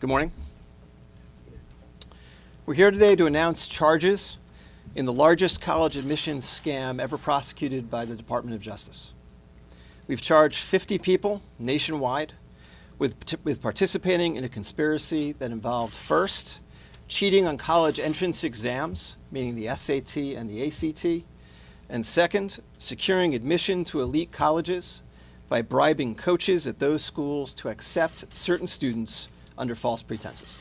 Good morning. We're here today to announce charges in the largest college admissions scam ever prosecuted by the Department of Justice. We've charged 50 people nationwide with participating in a conspiracy that involved, first, cheating on college entrance exams, meaning the SAT and the ACT, and second, securing admission to elite colleges by bribing coaches at those schools to accept certain students under false pretenses.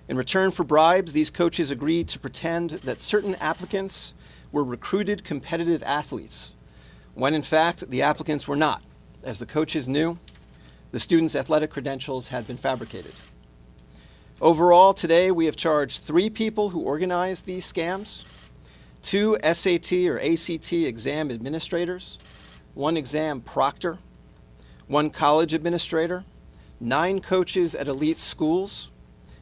In return for bribes, these coaches agreed to pretend that certain applicants were recruited competitive athletes, when in fact the applicants were not. As the coaches knew, the students' athletic credentials had been fabricated. Overall, today we have charged 3 people who organized these scams, 2 SAT or ACT exam administrators, 1 exam proctor, 1 college administrator, 9 coaches at elite schools,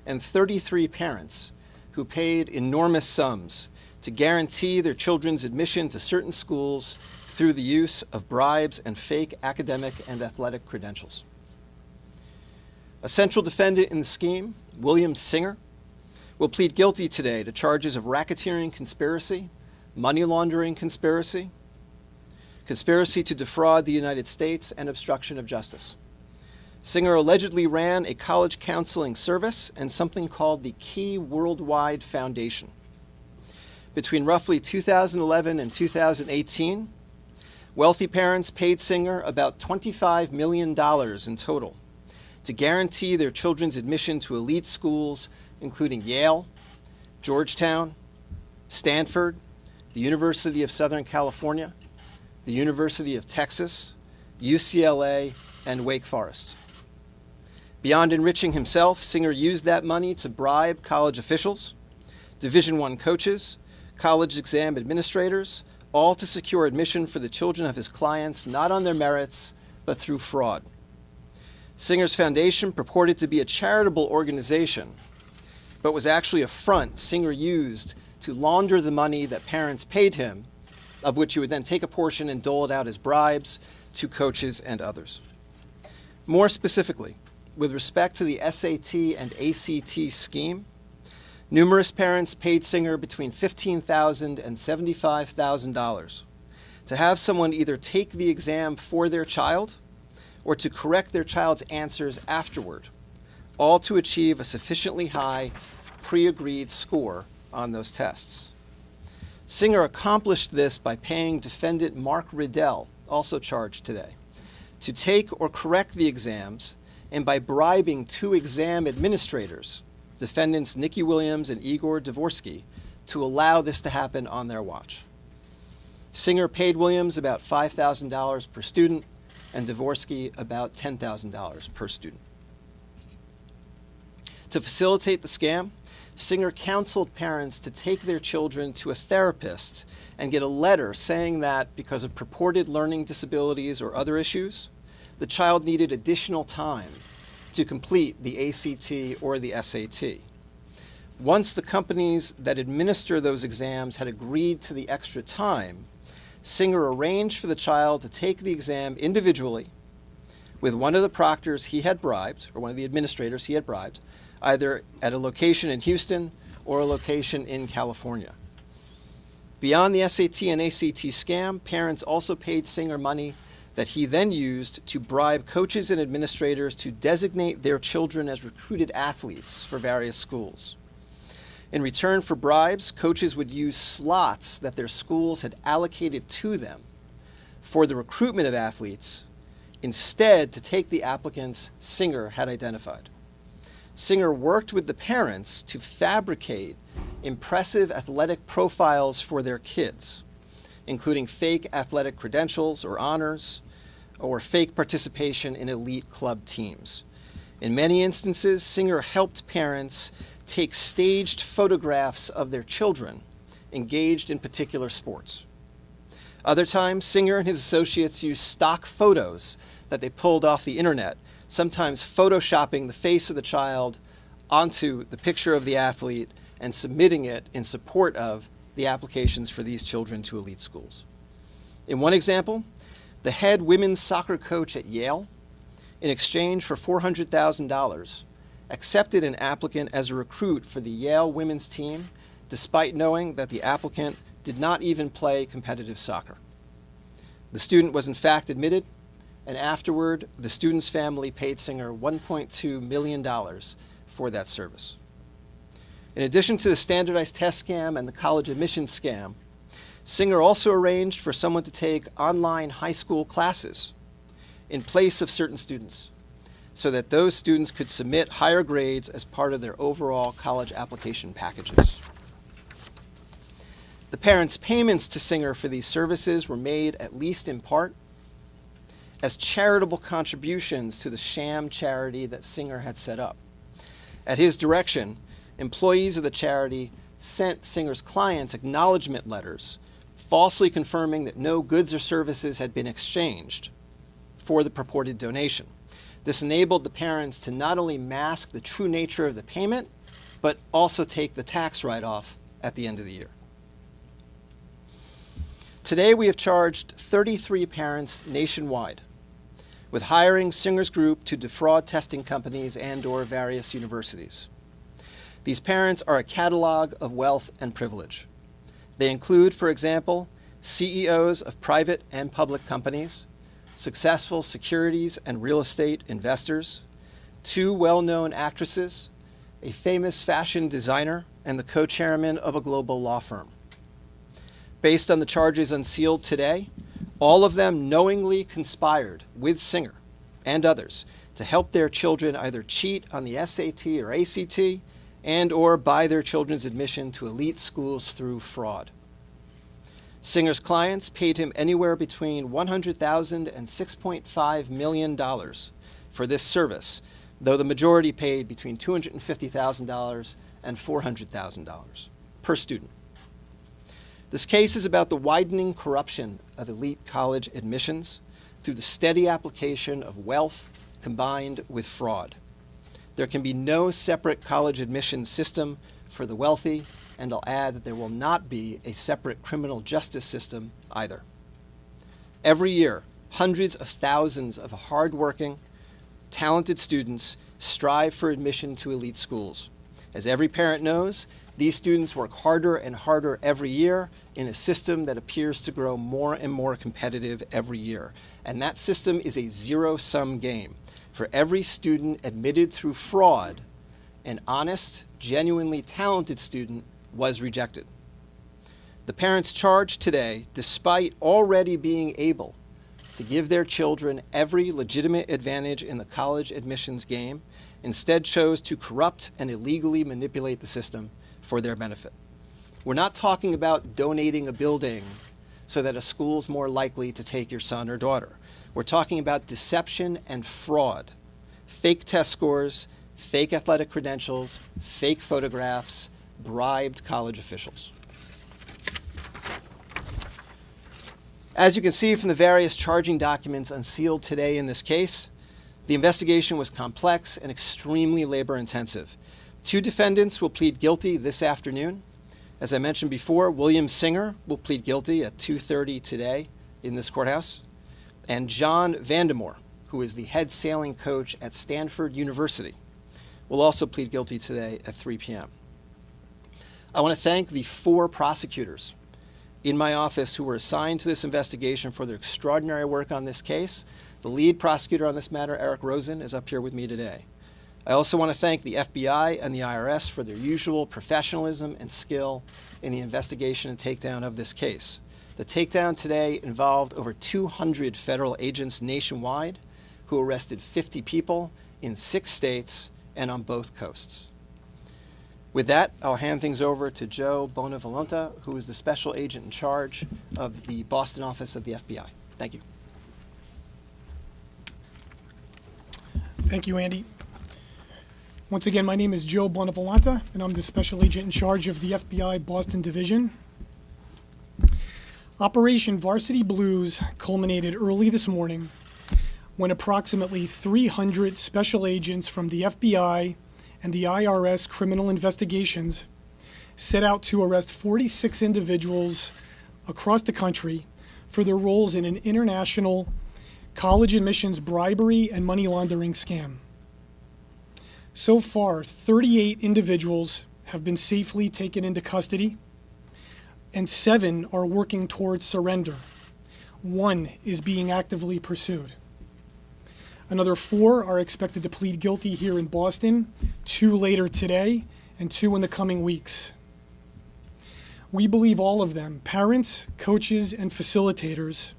and 33 parents who paid enormous sums to guarantee their children's admission to certain schools through the use of bribes and fake academic and athletic credentials. A central defendant in the scheme, William Singer, will plead guilty today to charges of racketeering conspiracy, money laundering conspiracy, conspiracy to defraud the United States, and obstruction of justice. Singer allegedly ran a college counseling service and something called the Key Worldwide Foundation. Between roughly 2011 and 2018, wealthy parents paid Singer about $25 million in total to guarantee their children's admission to elite schools, including Yale, Georgetown, Stanford, the University of Southern California, the University of Texas, UCLA, and Wake Forest. Beyond enriching himself, Singer used that money to bribe college officials, Division I coaches, college exam administrators, all to secure admission for the children of his clients, not on their merits, but through fraud. Singer's foundation purported to be a charitable organization, but was actually a front Singer used to launder the money that parents paid him, of which he would then take a portion and dole it out as bribes to coaches and others. More specifically, with respect to the SAT and ACT scheme, numerous parents paid Singer between $15,000 and $75,000 to have someone either take the exam for their child or to correct their child's answers afterward, all to achieve a sufficiently high pre-agreed score on those tests. Singer accomplished this by paying defendant Mark Riddell, also charged today, to take or correct the exams, and by bribing 2 exam administrators, defendants Nikki Williams and Igor Dvorsky, to allow this to happen on their watch. Singer paid Williams about $5,000 per student and Dvorsky about $10,000 per student. To facilitate the scam, Singer counseled parents to take their children to a therapist and get a letter saying that because of purported learning disabilities or other issues, the child needed additional time to complete the ACT or the SAT. Once the companies that administer those exams had agreed to the extra time, Singer arranged for the child to take the exam individually with one of the proctors he had bribed, or one of the administrators he had bribed, either at a location in Houston or a location in California. Beyond the SAT and ACT scam, parents also paid Singer money that he then used to bribe coaches and administrators to designate their children as recruited athletes for various schools. In return for bribes, coaches would use slots that their schools had allocated to them for the recruitment of athletes, instead to take the applicants Singer had identified. Singer worked with the parents to fabricate impressive athletic profiles for their kids, including fake athletic credentials or honors, or fake participation in elite club teams. In many instances, Singer helped parents take staged photographs of their children engaged in particular sports. Other times, Singer and his associates used stock photos that they pulled off the internet, sometimes photoshopping the face of the child onto the picture of the athlete and submitting it in support of the applications for these children to elite schools. In one example, the head women's soccer coach at Yale, in exchange for $400,000, accepted an applicant as a recruit for the Yale women's team, despite knowing that the applicant did not even play competitive soccer. The student was in fact admitted, and afterward, the student's family paid Singer $1.2 million for that service. In addition to the standardized test scam and the college admissions scam, Singer also arranged for someone to take online high school classes in place of certain students, so that those students could submit higher grades as part of their overall college application packages. The parents' payments to Singer for these services were made, at least in part, as charitable contributions to the sham charity that Singer had set up. At his direction, employees of the charity sent Singer's clients acknowledgement letters, falsely confirming that no goods or services had been exchanged for the purported donation. This enabled the parents to not only mask the true nature of the payment, but also take the tax write-off at the end of the year. Today, we have charged 33 parents nationwide with hiring Singer's group to defraud testing companies and/or various universities. These parents are a catalog of wealth and privilege. They include, for example, CEOs of private and public companies, successful securities and real estate investors, 2 well-known actresses, a famous fashion designer, and the co-chairman of a global law firm. Based on the charges unsealed today, all of them knowingly conspired with Singer and others to help their children either cheat on the SAT or ACT and/or buy their children's admission to elite schools through fraud. Singer's clients paid him anywhere between $100,000 and $6.5 million for this service, though the majority paid between $250,000 and $400,000 per student. This case is about the widening corruption of elite college admissions through the steady application of wealth combined with fraud. There can be no separate college admissions system for the wealthy, and I'll add that there will not be a separate criminal justice system either. Every year, hundreds of thousands of hardworking, talented students strive for admission to elite schools. As every parent knows, these students work harder and harder every year in a system that appears to grow more and more competitive every year. And that system is a zero-sum game. For every student admitted through fraud, an honest, genuinely talented student was rejected. The parents charged today, despite already being able to give their children every legitimate advantage in the college admissions game, instead chose to corrupt and illegally manipulate the system for their benefit. We're not talking about donating a building so that a school's more likely to take your son or daughter. We're talking about deception and fraud, fake test scores, fake athletic credentials, fake photographs, bribed college officials. As you can see from the various charging documents unsealed today in this case, the investigation was complex and extremely labor-intensive. 2 defendants will plead guilty this afternoon. As I mentioned before, William Singer will plead guilty at 2:30 today in this courthouse, and John Vandemore, who is the head sailing coach at Stanford University, will also plead guilty today at 3 p.m. I want to thank the 4 prosecutors in my office who were assigned to this investigation for their extraordinary work on this case. The lead prosecutor on this matter, Eric Rosen, is up here with me today. I also want to thank the FBI and the IRS for their usual professionalism and skill in the investigation and takedown of this case. The takedown today involved over 200 federal agents nationwide who arrested 50 people in 6 states and on both coasts. With that, I'll hand things over to Joe Bonavolonta, who is the special agent in charge of the Boston office of the FBI. Thank you. Thank you, Andy. Once again, my name is Joe Bonavolonta, and I'm the special agent in charge of the FBI Boston Division. Operation Varsity Blues culminated early this morning when approximately 300 special agents from the FBI and the IRS criminal investigations set out to arrest 46 individuals across the country for their roles in an international college admissions bribery and money laundering scam. So far, 38 individuals have been safely taken into custody, and 7 are working towards surrender. 1 is being actively pursued. Another 4 are expected to plead guilty here in Boston, 2 later today, and 2 in the coming weeks. We believe all of them, parents, coaches, and facilitators,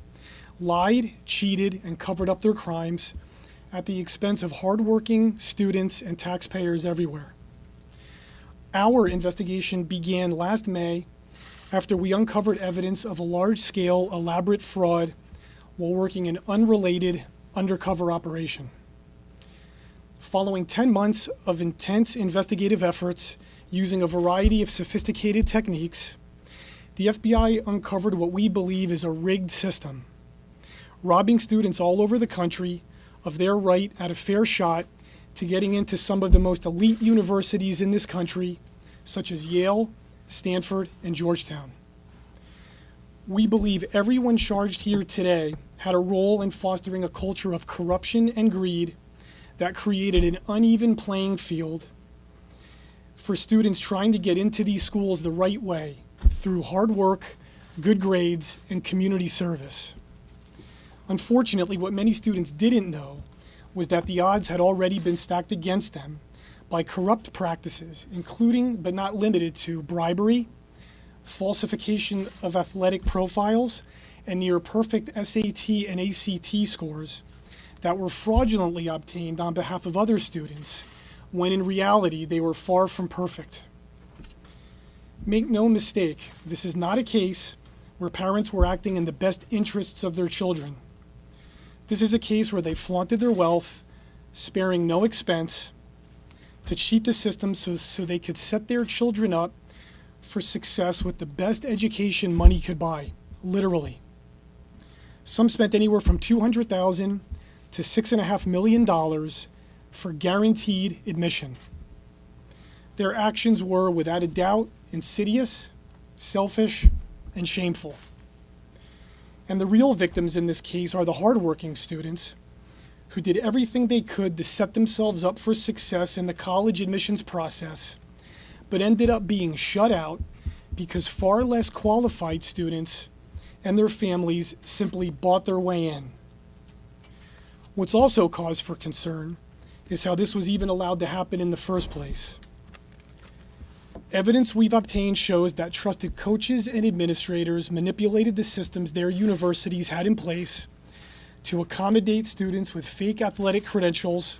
lied, cheated, and covered up their crimes at the expense of hardworking students and taxpayers everywhere. Our investigation began last May after we uncovered evidence of a large-scale, elaborate fraud while working an unrelated undercover operation. Following 10 months of intense investigative efforts using a variety of sophisticated techniques, the FBI uncovered what we believe is a rigged system, robbing students all over the country of their right at a fair shot to getting into some of the most elite universities in this country, such as Yale, Stanford, and Georgetown. We believe everyone charged here today had a role in fostering a culture of corruption and greed that created an uneven playing field for students trying to get into these schools the right way through hard work, good grades, and community service. Unfortunately, what many students didn't know was that the odds had already been stacked against them by corrupt practices, including but not limited to bribery, falsification of athletic profiles, and near perfect SAT and ACT scores that were fraudulently obtained on behalf of other students, when in reality they were far from perfect. Make no mistake, this is not a case where parents were acting in the best interests of their children. This is a case where they flaunted their wealth, sparing no expense, to cheat the system so they could set their children up for success with the best education money could buy, literally. Some spent anywhere from $200,000 to $6.5 million for guaranteed admission. Their actions were, without a doubt, insidious, selfish, and shameful. And the real victims in this case are the hardworking students who did everything they could to set themselves up for success in the college admissions process, but ended up being shut out because far less qualified students and their families simply bought their way in. What's also cause for concern is how this was even allowed to happen in the first place. Evidence we've obtained shows that trusted coaches and administrators manipulated the systems their universities had in place to accommodate students with fake athletic credentials,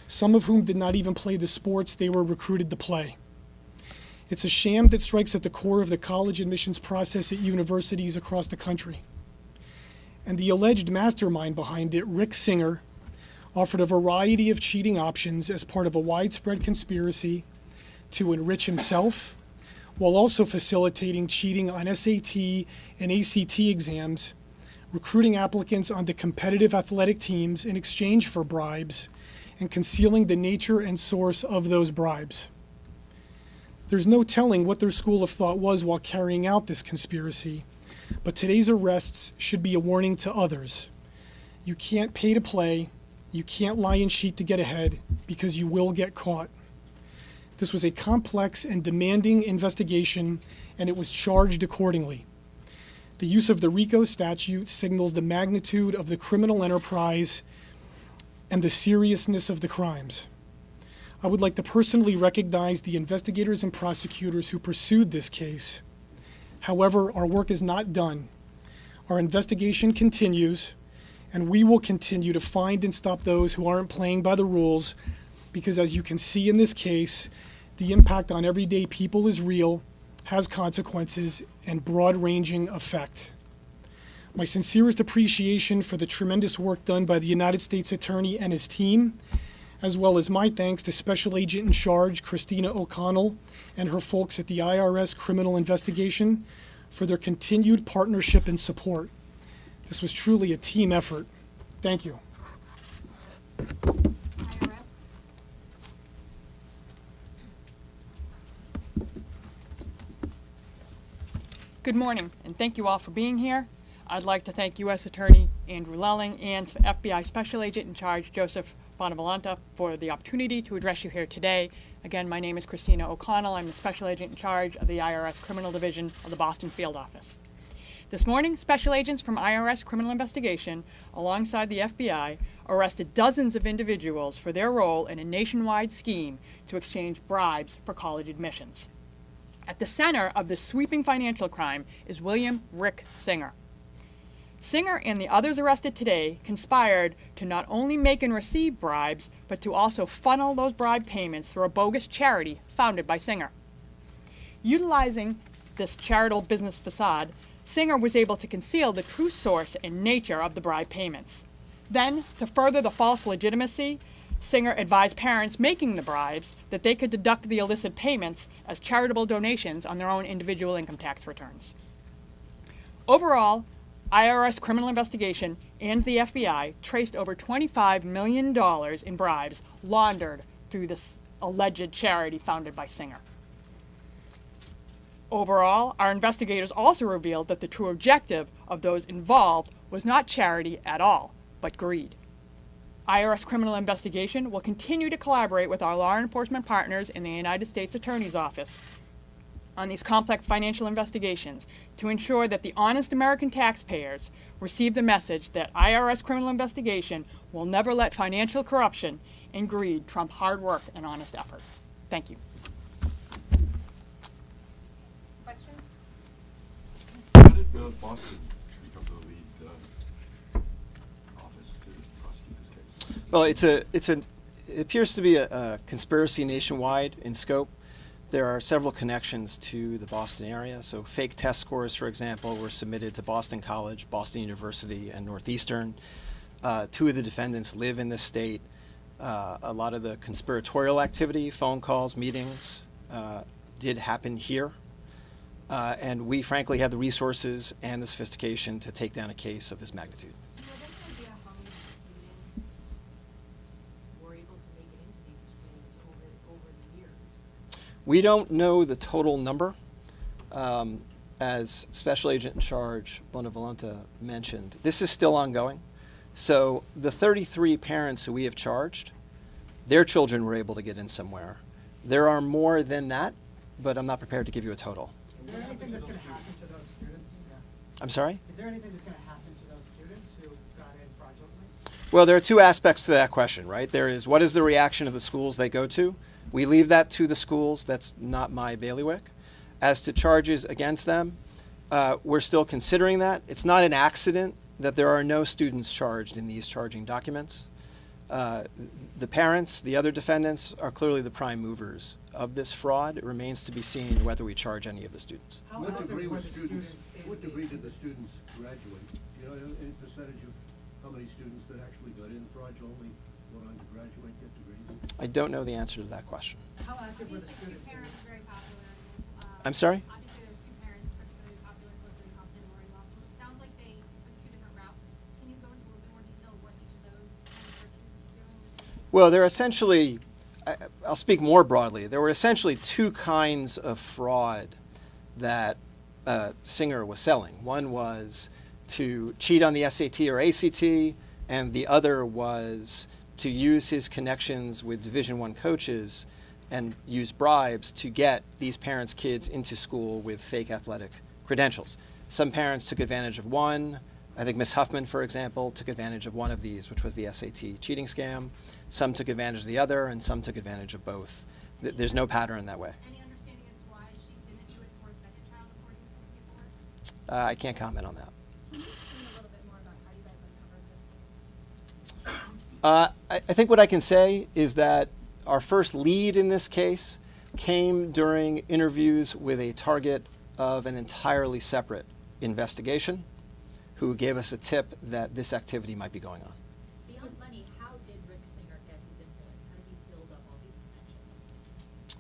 some of whom did not even play the sports they were recruited to play. It's a sham that strikes at the core of the college admissions process at universities across the country. And the alleged mastermind behind it, Rick Singer, offered a variety of cheating options as part of a widespread conspiracy to enrich himself, while also facilitating cheating on SAT and ACT exams, recruiting applicants onto competitive athletic teams in exchange for bribes, and concealing the nature and source of those bribes. There's no telling what their school of thought was while carrying out this conspiracy, but today's arrests should be a warning to others. You can't pay to play, you can't lie and cheat to get ahead, because you will get caught. This was a complex and demanding investigation, and it was charged accordingly. The use of the RICO statute signals the magnitude of the criminal enterprise and the seriousness of the crimes. I would like to personally recognize the investigators and prosecutors who pursued this case. However, our work is not done. Our investigation continues, and we will continue to find and stop those who aren't playing by the rules, because as you can see in this case, the impact on everyday people is real, has consequences, and broad-ranging effect. My sincerest appreciation for the tremendous work done by the United States Attorney and his team, as well as my thanks to Special Agent in Charge Christina O'Connell and her folks at the IRS Criminal Investigation for their continued partnership and support. This was truly a team effort. Thank you. Good morning, and thank you all for being here. I'd like to thank U.S. Attorney Andrew Loughlin and FBI Special Agent in Charge Joseph Bonavolenta for the opportunity to address you here today. Again, my name is Christina O'Connell. I'm the Special Agent in charge of the IRS Criminal Division of the Boston Field Office. This morning, special agents from IRS Criminal Investigation, alongside the FBI, arrested dozens of individuals for their role in a nationwide scheme to exchange bribes for college admissions. At the center of this sweeping financial crime is William Rick Singer. Singer and the others arrested today conspired to not only make and receive bribes, but to also funnel those bribe payments through a bogus charity founded by Singer. Utilizing this charitable business facade, Singer was able to conceal the true source and nature of the bribe payments. Then, to further the false legitimacy, Singer advised parents making the bribes that they could deduct the illicit payments as charitable donations on their own individual income tax returns. Overall, IRS Criminal Investigation and the FBI traced over $25 million in bribes laundered through this alleged charity founded by Singer. Overall, our investigators also revealed that the true objective of those involved was not charity at all, but greed. IRS Criminal Investigation will continue to collaborate with our law enforcement partners in the United States Attorney's Office on these complex financial investigations to ensure that the honest American taxpayers receive the message that IRS Criminal Investigation will never let financial corruption and greed trump hard work and honest effort. Thank you. Questions? How did Boston become the lead office to prosecute this case? Well, it appears to be a conspiracy nationwide in scope. There are several connections to the Boston area. So fake test scores, for example, were submitted to Boston College, Boston University, and Northeastern. Two of the defendants live in this state. A lot of the conspiratorial activity, phone calls, meetings, did happen here. And we, frankly, have the resources and the sophistication to take down a case of this magnitude. Do you have any idea how many students were able to make it into these schools over the years? We don't know the total number. As Special Agent in Charge Bonavolenta mentioned, this is still ongoing. So the 33 parents who we have charged, their children were able to get in somewhere. There are more than that, but I'm not prepared to give you a total. Is there anything that's going to happen to those students? Yeah. I'm sorry? Is there anything that's going to happen to those students who got in fraudulently? Well, there are two aspects to that question, right? There is, what is the reaction of the schools they go to? We leave that to the schools. That's not my bailiwick. As to charges against them, we're still considering that. It's not an accident that there are no students charged in these charging documents. The parents, the other defendants, are clearly the prime movers of this fraud. It remains to be seen whether we charge any of the students. How What active degree were was the students, in what the- degree did the students graduate? You know, any percentage of how many students that actually got in fraudulently went on to graduate, get degrees? I don't know the answer to that question. How active were the Obviously, two students? parents very popular in this. I'm sorry? Obviously, there's two parents particularly popular, Felicity Huffman and Loughlin. It sounds like they took two different routes. Can you go into a little bit more detail of what each of those parents are doing? Well, they're essentially, I'll speak more broadly. There were essentially two kinds of fraud that Singer was selling. One was to cheat on the SAT or ACT, and the other was to use his connections with Division I coaches and use bribes to get these parents' kids into school with fake athletic credentials. Some parents took advantage of one. I think Ms. Huffman, for example, took advantage of one of these, which was the SAT cheating scam. Some took advantage of the other, and some took advantage of both. There's no pattern that way. Any understanding as to why she didn't do it for a second child according to the paperwork? I can't comment on that. Can you explain a little bit more about how you guys uncovered this case? I think what I can say is that our first lead in this case came during interviews with a target of an entirely separate investigation who gave us a tip that this activity might be going on. Beyond money, how did Rick Singer get his influence? How did he build up all these connections?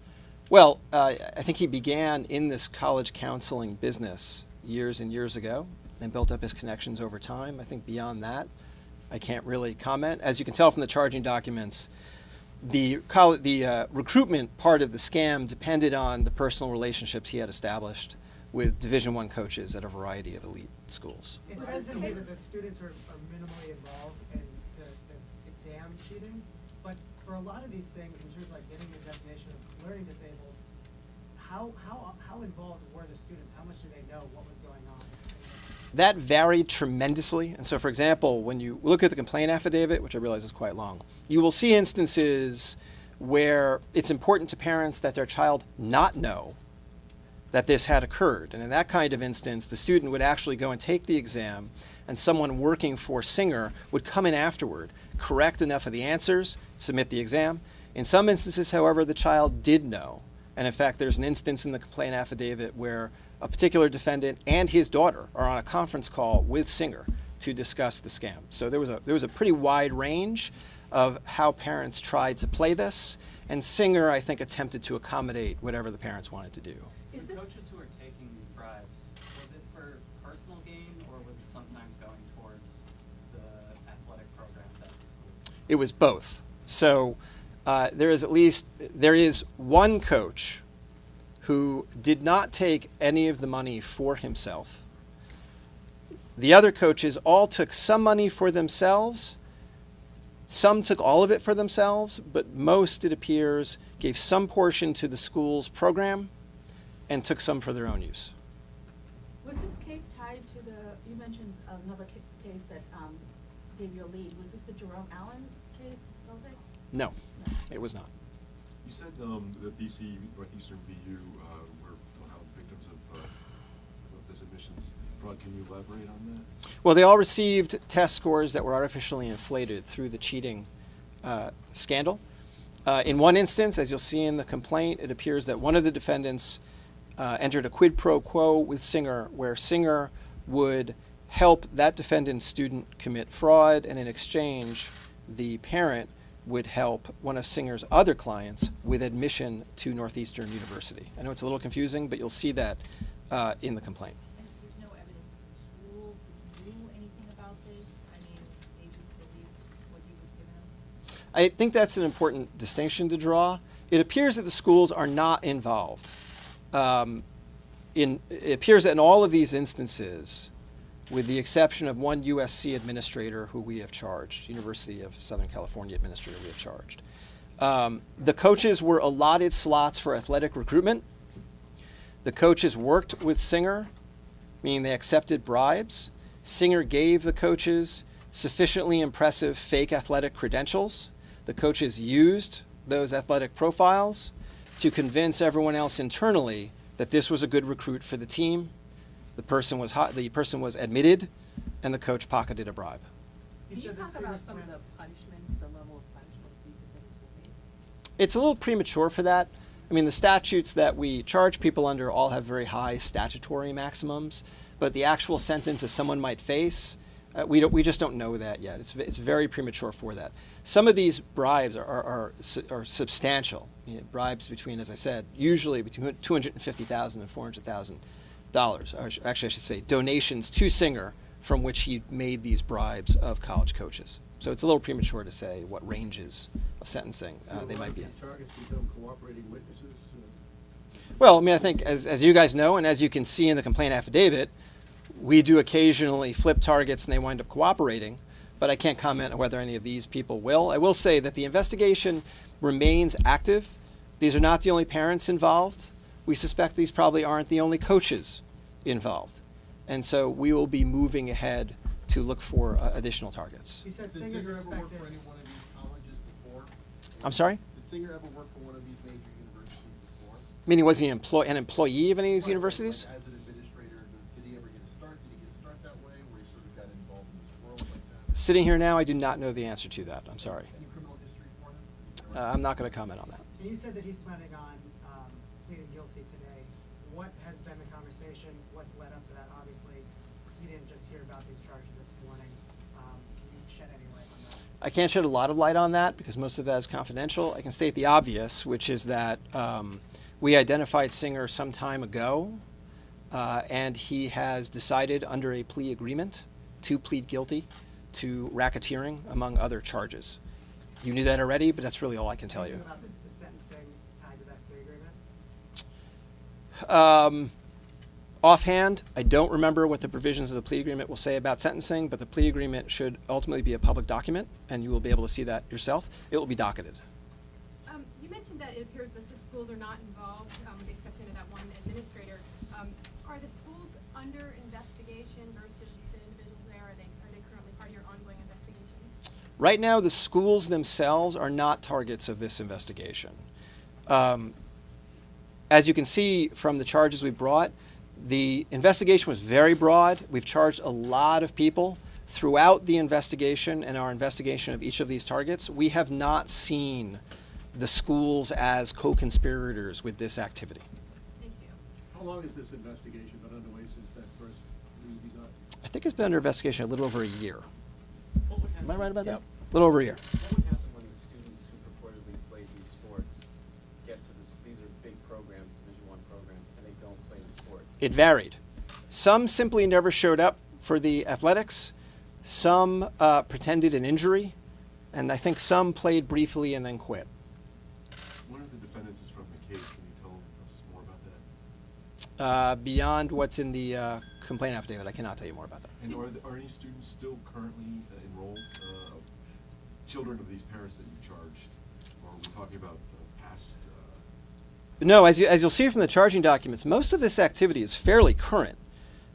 Well, I think he began in this college counseling business years and years ago and built up his connections over time. I think beyond that, I can't really comment. As you can tell from the charging documents, the recruitment part of the scam depended on the personal relationships he had established with Division I coaches at a variety of elite schools. It says in here that the students are minimally involved in the exam cheating. for a lot of these things, in terms of like getting the definition of learning disabled, how involved were the students? How much do they know what was going on? That varied tremendously. And so, for example, when you look at the complaint affidavit, which I realize is quite long, you will see instances where it's important to parents that their child not know that this had occurred. And in that kind of instance, the student would actually go and take the exam, and someone working for Singer would come in afterward, correct enough of the answers, submit the exam. In some instances, however, the child did know. And in fact, there's an instance in the complaint affidavit where a particular defendant and his daughter are on a conference call with Singer to discuss the scam. So there was a pretty wide range of how parents tried to play this, and Singer, I think, attempted to accommodate whatever the parents wanted to do. Is the coaches who are taking these bribes, was it for personal gain, or was it sometimes going towards the athletic programs at the school? It was both. So there is one coach who did not take any of the money for himself. The other coaches all took some money for themselves. Some took all of it for themselves, but most, it appears, gave some portion to the school's program and took some for their own use. Was this case tied to you mentioned another case that gave you a lead. Was this the Jerome Allen case with Celtics? No, it was not. You said the BC Northeastern BU were somehow victims of this admissions fraud. Can you elaborate on that? Well, they all received test scores that were artificially inflated through the cheating scandal. In one instance, as you'll see in the complaint, it appears that one of the defendants entered a quid pro quo with Singer, where Singer would help that defendant's student commit fraud, and in exchange, the parent would help one of Singer's other clients with admission to Northeastern University. I know it's a little confusing, but you'll see that in the complaint. And there's no evidence that the schools knew anything about this? I mean, they just believed what he was giving them? I think that's an important distinction to draw. It appears that the schools are not involved. It appears that in all of these instances, with the exception of one USC administrator who we have charged, University of Southern California administrator we have charged, the coaches were allotted slots for athletic recruitment. The coaches worked with Singer, meaning they accepted bribes. Singer gave the coaches sufficiently impressive fake athletic credentials. The coaches used those athletic profiles to convince everyone else internally that this was a good recruit for the team. The person was admitted, and the coach pocketed a bribe. Can you talk about some of the punishments, the level of punishments these defendants will face? It's a little premature for that. I mean, the statutes that we charge people under all have very high statutory maximums, but the actual sentence that someone might face, we just don't know that yet. It's very premature for that. Some of these bribes are substantial. You know, bribes between, as I said, usually between $250,000 and $400,000. Or actually, I should say donations to Singer from which he made these bribes of college coaches. So it's a little premature to say what ranges of sentencing they might be in. These targets become cooperating witnesses? Well, I mean, I think as you guys know, and as you can see in the complaint affidavit, we do occasionally flip targets and they wind up cooperating, but I can't comment on whether any of these people will. I will say that the investigation remains active. These are not the only parents involved. We suspect these probably aren't the only coaches involved. And so we will be moving ahead to look for additional targets. You said Did Singer Singer ever work suspected. for any one of these colleges before? I'm sorry? Did Singer ever work for one of these major universities before? Meaning, was he an employee of any of these universities? Like as an administrator, did he ever get a start? Did he get a start that way, where he sort of got involved in this world like that? Sitting here now, I do not know the answer to that. I'm sorry. Any criminal history for him? I'm not going to comment on that. And you said that he's planning on pleading guilty today. What has been the conversation? What's led up to that? Obviously, you didn't just hear about these charges this morning. Can you shed any light on that? I can't shed a lot of light on that because most of that is confidential. I can state the obvious, which is that we identified Singer some time ago, and he has decided under a plea agreement to plead guilty to racketeering, among other charges. You knew that already, but that's really all I can tell you. About the sentencing tied to that plea agreement? Offhand, I don't remember what the provisions of the plea agreement will say about sentencing, but the plea agreement should ultimately be a public document, and you will be able to see that yourself. It will be docketed. that it appears that the schools are not involved, with the exception of that one administrator, are the schools under investigation versus the individuals there? Are they currently part of your ongoing investigation? Right now, the schools themselves are not targets of this investigation. As you can see from the charges we brought, the investigation was very broad. We've charged a lot of people throughout the investigation and our investigation of each of these targets. We have not seen the schools as co-conspirators with this activity. Thank you. How long has this investigation been underway since that first lead you got? I think it's been under investigation a little over a year. What would Am I happen- right about that? Yep. A little over a year. What would happen when the students who purportedly played these sports get to this? These are big programs, Division I programs, and they don't play the sport. It varied. Some simply never showed up for the athletics. Some pretended an injury. And I think some played briefly and then quit. One of the defendants is from the case. Can you tell us more about that? Beyond what's in the complaint affidavit, I cannot tell you more about that. And are any students still currently enrolled, children of these parents that you've charged? Or are we talking about past? No, as you'll see from the charging documents, most of this activity is fairly current.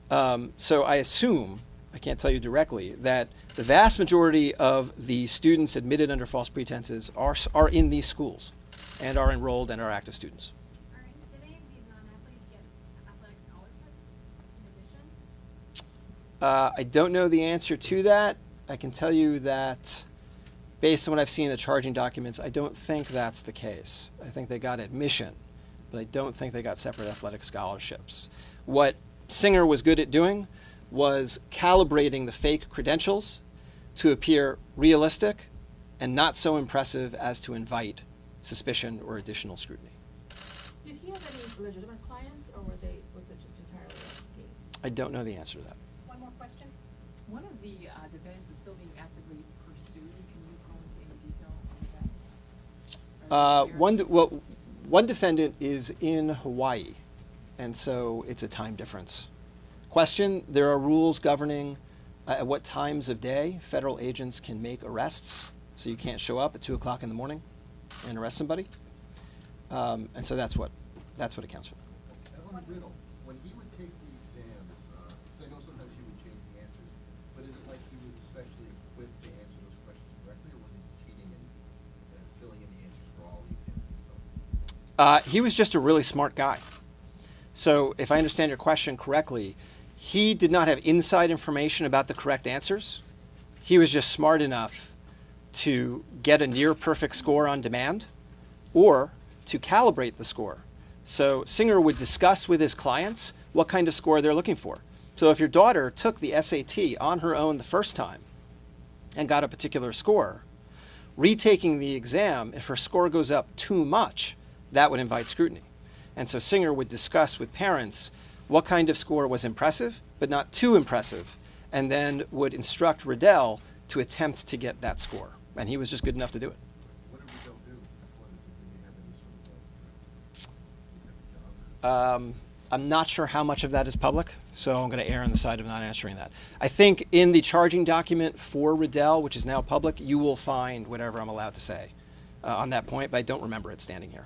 So I assume, I can't tell you directly, that the vast majority of the students admitted under false pretenses are in these schools and are enrolled and are active students. All right. Did any of these non-athletes get athletic scholarships in addition? I don't know the answer to that. I can tell you that based on what I've seen in the charging documents, I don't think that's the case. I think they got admission, but I don't think they got separate athletic scholarships. What Singer was good at doing was calibrating the fake credentials to appear realistic and not so impressive as to invite suspicion or additional scrutiny. Did he have any legitimate clients, or was it just entirely a scheme? I don't know the answer to that. One more question. One of the defendants is still being actively pursued. Can you go into any detail on that? One defendant is in Hawaii, and so it's a time difference. Question, there are rules governing at what times of day federal agents can make arrests, so you can't show up at 2 o'clock in the morning and arrest somebody. And so that's what accounts for that. On Riddle, when he would take the exams, because I know sometimes he would change the answers, but is it like he was especially equipped to answer those questions correctly, or was he cheating and filling in the answers for all the exams? He was just a really smart guy. So if I understand your question correctly, he did not have inside information about the correct answers. He was just smart enough to get a near perfect score on demand or to calibrate the score. So Singer would discuss with his clients what kind of score they're looking for. So if your daughter took the SAT on her own the first time and got a particular score, retaking the exam, if her score goes up too much, that would invite scrutiny. And so Singer would discuss with parents what kind of score was impressive, but not too impressive, and then would instruct Riddell to attempt to get that score. And he was just good enough to do it. What did Riddell do? What is it? Did he have any sort of job? I'm not sure how much of that is public, so I'm going to err on the side of not answering that. I think in the charging document for Riddell, which is now public, you will find whatever I'm allowed to say on that point, but I don't remember it standing here.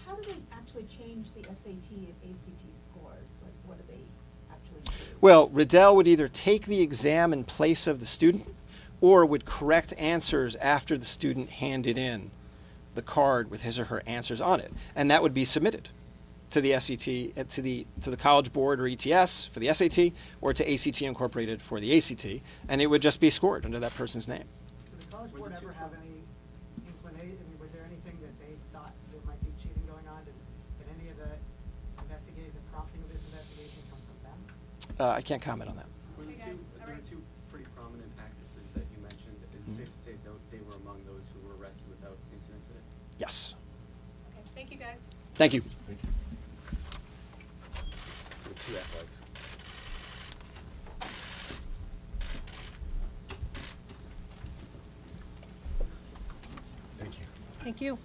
How do they actually change the SAT and ACT scores? Like, what do they actually do? Well, Riddell would either take the exam in place of the student or would correct answers after the student handed in the card with his or her answers on it. And that would be submitted to the SAT, to the College Board or ETS for the SAT, or to ACT Incorporated for the ACT, and it would just be scored under that person's name. Did the College Board ever have any inclination, I mean, was there anything that they thought there might be cheating going on? Did any of the prompting of this investigation come from them? I can't comment on that. There were two pretty prominent actresses that you mentioned. Is it safe to say they were among those who were arrested without incident today? Yes. Okay. Thank you, guys. Thank you. Thank you. With two athletics. Thank you. Thank you.